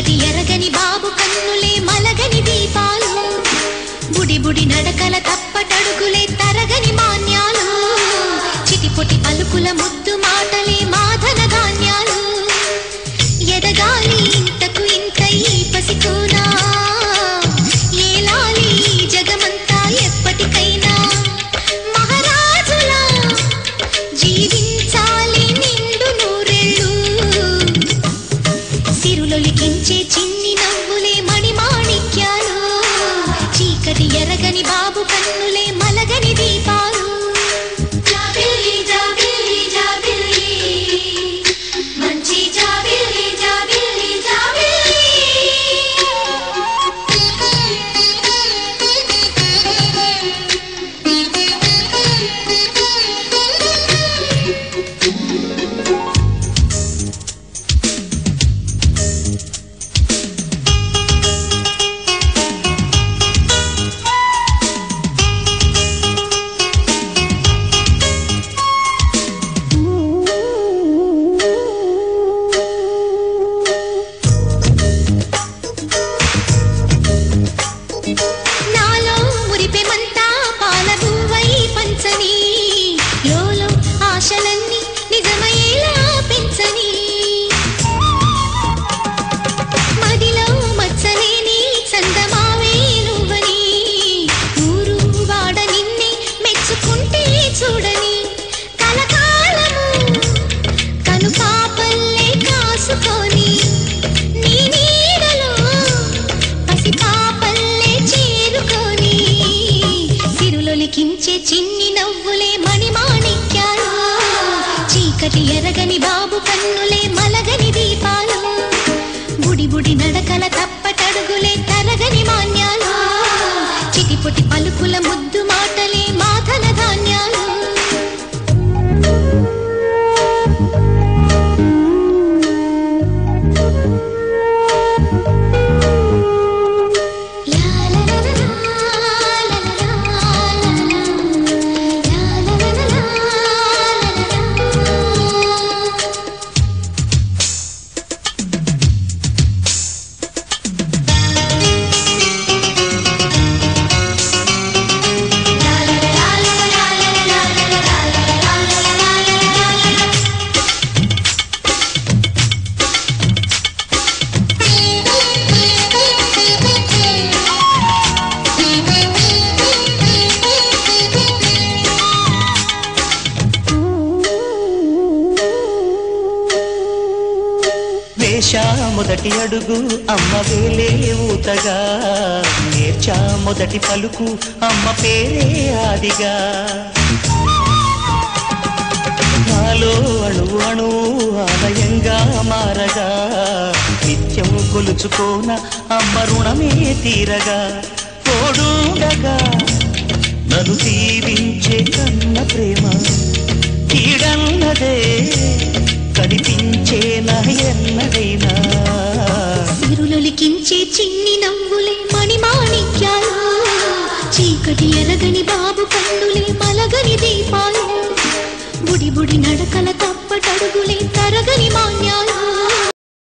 చీకటి ఎరగని బాబు కన్నులే మలగని దీపాలు బుడి బుడి నడకల తప్పటడుగులే తరగని మాన్యాలు చిటిపొటి పలుకుల ముద్దు మాటలే మాధన ధాన్యాలు ఎదగాలి ఇంతకు ఇంత ఈ పసికోనా ఏలాలి జగమంతా ఎప్పటికైనా మహారాజులా జీవించాలి నిండు నూరెళ్ళు సిరులొలికించే చిన్ని నవ్వులే మణిమాణిక్యాలు చీకటి ఎరగని బాబు కన్నులే మలగని దీపాలు కించే చిన్ని నవ్వులే మణిమాణిక్యాలు చీకటి ఎరగని బాబు కన్నులే మలగని దీపాలు బుడి బుడి నడకల తప్పటడుగులే తరగని మాన్యాలు చిటిపొటి పలుకుల ముద్దు మాటలే మాధన ధాన్యాలు మొదటి అడుగు అమ్మ వేలే ఊతగా నేర్చా మొదటి పలుకు అమ్మ పేరే ఆదిగా నాలో అణువు అణువు ఆలయంగా మారగా నిత్యం కొలుచుకోన అమ్మ రుణమే తీరగా తోడుండగా నన్ను దీవించే కన్న ప్రేమ కీడన్నదే కనిపించేనా ఎన్నడైనా సిరులొలికించే చిన్ని నవ్వులే మణిమాణిక్యాలు చీకటి ఎరగని బాబు కన్నులే మలగని దీపాలు బుడి బుడి నడకల తప్పటడుగులే తరగని మాన్యాలు